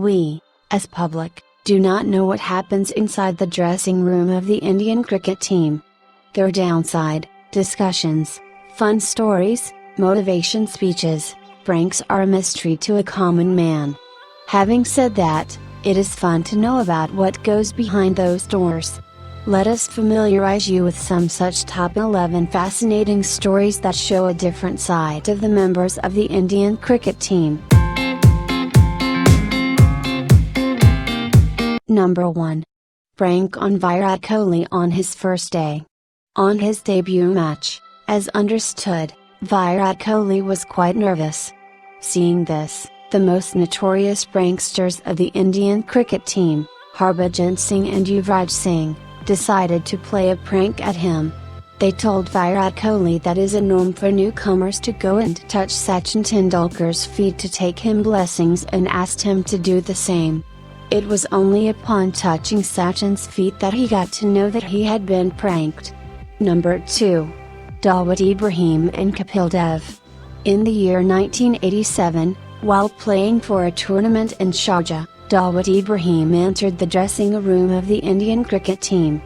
We, as public, do not know what happens inside the dressing room of the Indian cricket team. Their downside, discussions, fun stories, motivation speeches, pranks are a mystery to a common man. Having said that, it is fun to know about what goes behind those doors. Let us familiarize you with some such top 11 fascinating stories that show a different side of the members of the Indian cricket team. Number 1. Prank on Virat Kohli on his first day. On his debut match, as understood, Virat Kohli was quite nervous. Seeing this, the most notorious pranksters of the Indian cricket team, Harbhajan Singh and Yuvraj Singh, decided to play a prank at him. They told Virat Kohli that it is a norm for newcomers to go and touch Sachin Tendulkar's feet to take him blessings and asked him to do the same. It was only upon touching Sachin's feet that he got to know that he had been pranked. Number 2. Dawood Ibrahim and Kapil Dev. In the year 1987, while playing for a tournament in Sharjah, Dawood Ibrahim entered the dressing room of the Indian cricket team.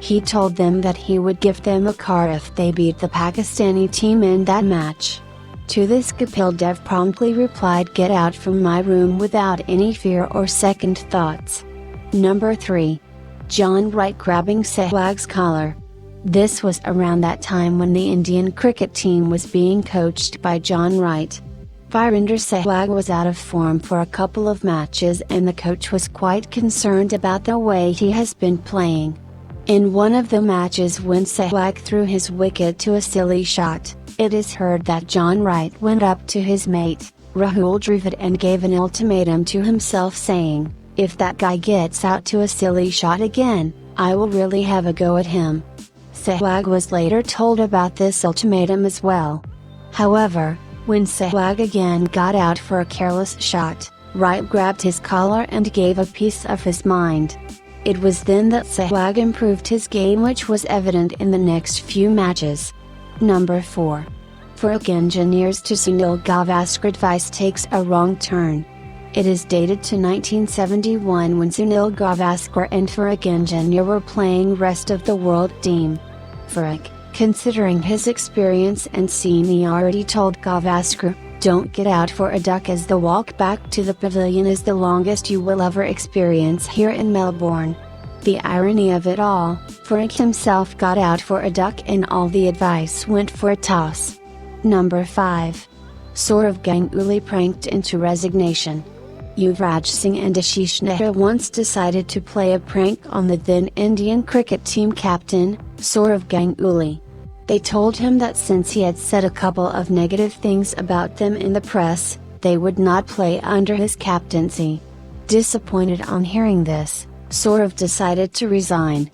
He told them that he would give them a car if they beat the Pakistani team in that match. To this Kapil Dev promptly replied, "Get out from my room," without any fear or second thoughts. Number 3. John Wright grabbing Sehwag's collar. This was around that time when the Indian cricket team was being coached by John Wright. Virender Sehwag was out of form for a couple of matches and the coach was quite concerned about the way he has been playing. In one of the matches when Sehwag threw his wicket to a silly shot, it is heard that John Wright went up to his mate, Rahul Dravid, and gave an ultimatum to himself saying, "If that guy gets out to a silly shot again, I will really have a go at him." Sehwag was later told about this ultimatum as well. However, when Sehwag again got out for a careless shot, Wright grabbed his collar and gave a piece of his mind. It was then that Sehwag improved his game, which was evident in the next few matches. Number 4. Farooq Engineers to Sunil Gavaskar advice takes a wrong turn. It is dated to 1971 when Sunil Gavaskar and Farooq Engineer were playing rest of the world team. Farooq, considering his experience and seniority, told Gavaskar, "Don't get out for a duck, as the walk back to the pavilion is the longest you will ever experience here in Melbourne." The irony of it all, Farooq himself got out for a duck and all the advice went for a toss. Number 5. Sourav Ganguly pranked into resignation. Yuvraj Singh and Ashish Nehra once decided to play a prank on the then Indian cricket team captain, Sourav Ganguly. They told him that since he had said a couple of negative things about them in the press, they would not play under his captaincy. Disappointed on hearing this, Sourav decided to resign.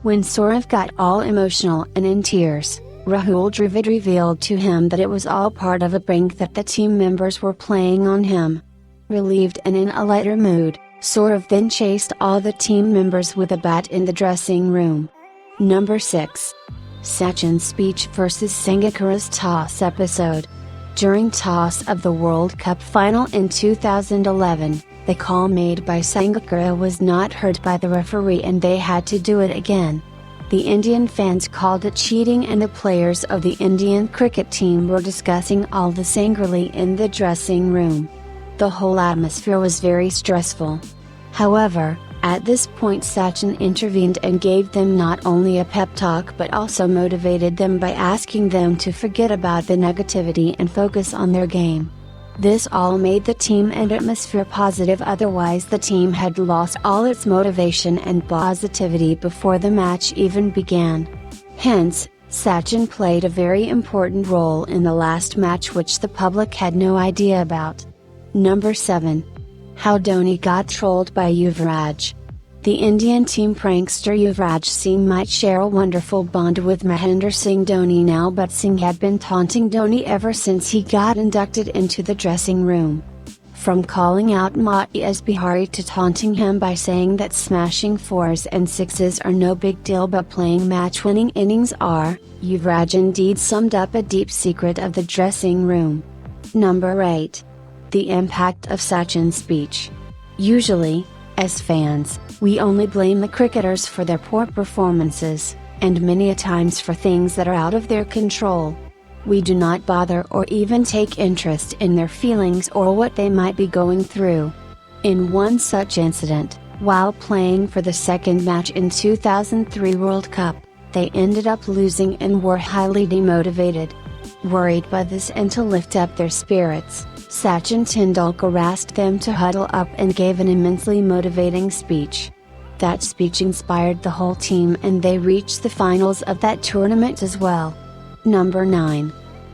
When Sourav got all emotional and in tears, Rahul Dravid revealed to him that it was all part of a prank that the team members were playing on him. Relieved and in a lighter mood, Sourav then chased all the team members with a bat in the dressing room. Number 6. Sachin's speech versus Sangakkara's toss episode. During toss of the World Cup final in 2011, the call made by Sangakkara was not heard by the referee and they had to do it again. The Indian fans called it cheating and the players of the Indian cricket team were discussing all this angrily in the dressing room. The whole atmosphere was very stressful. However, at this point Sachin intervened and gave them not only a pep talk but also motivated them by asking them to forget about the negativity and focus on their game. This all made the team and atmosphere positive, otherwise the team had lost all its motivation and positivity before the match even began. Hence, Sachin played a very important role in the last match which the public had no idea about. Number 7. How Dhoni got trolled by Yuvraj. The Indian team prankster Yuvraj Singh might share a wonderful bond with Mahendra Singh Dhoni now, but Singh had been taunting Dhoni ever since he got inducted into the dressing room. From calling out Mati as Bihari to taunting him by saying that smashing 4s and 6s are no big deal but playing match-winning innings are, Yuvraj indeed summed up a deep secret of the dressing room. Number 8. The impact of Sachin's speech. Usually, as fans, we only blame the cricketers for their poor performances, and many a times for things that are out of their control. We do not bother or even take interest in their feelings or what they might be going through. In one such incident, while playing for the second match in 2003 World Cup, they ended up losing and were highly demotivated. Worried by this and to lift up their spirits, Sachin Tendulkar asked them to huddle up and gave an immensely motivating speech. That speech inspired the whole team and they reached the finals of that tournament as well. Number 9.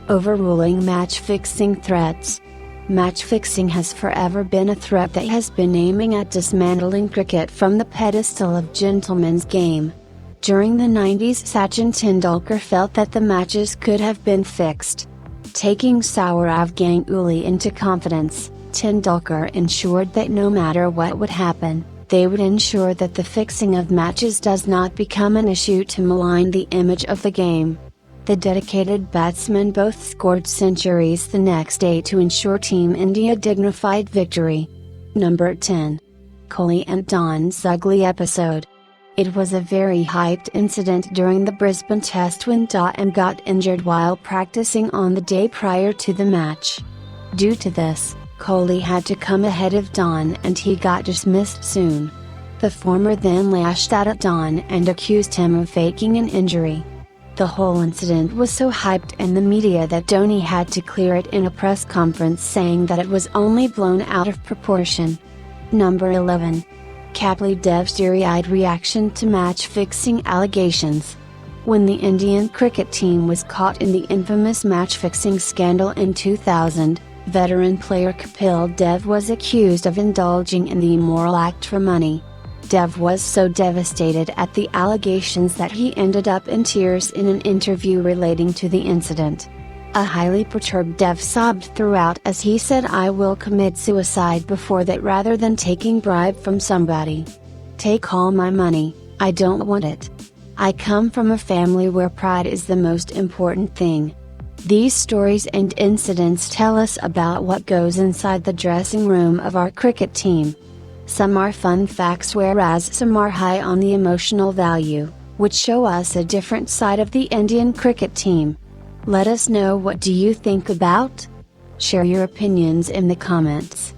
Overruling match fixing threats. Match fixing has forever been a threat that has been aiming at dismantling cricket from the pedestal of gentleman's game. During the 90s, Sachin Tendulkar felt that the matches could have been fixed. Taking Sourav Ganguly into confidence, Tendulkar ensured that no matter what would happen, they would ensure that the fixing of matches does not become an issue to malign the image of the game. The dedicated batsmen both scored centuries the next day to ensure Team India dignified victory. Number 10. Kohli and Dhoni's ugly episode. It was a very hyped incident during the Brisbane Test when Dhoni got injured while practicing on the day prior to the match. Due to this, Kohli had to come ahead of Dhoni and he got dismissed soon. The former then lashed out at Dhoni and accused him of faking an injury. The whole incident was so hyped in the media that Dhoni had to clear it in a press conference saying that it was only blown out of proportion. Number 11. Kapil Dev's teary-eyed reaction to match-fixing allegations. When the Indian cricket team was caught in the infamous match-fixing scandal in 2000, veteran player Kapil Dev was accused of indulging in the immoral act for money. Dev was so devastated at the allegations that he ended up in tears in an interview relating to the incident. A highly perturbed Dev sobbed throughout as he said, "I will commit suicide before that rather than taking bribe from somebody. Take all my money, I don't want it. I come from a family where pride is the most important thing." These stories and incidents tell us about what goes inside the dressing room of our cricket team. Some are fun facts whereas some are high on the emotional value, which show us a different side of the Indian cricket team. Let us know, what do you think about? Share your opinions in the comments.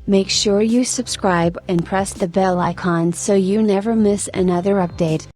Make sure you subscribe and press the bell icon so you never miss another update.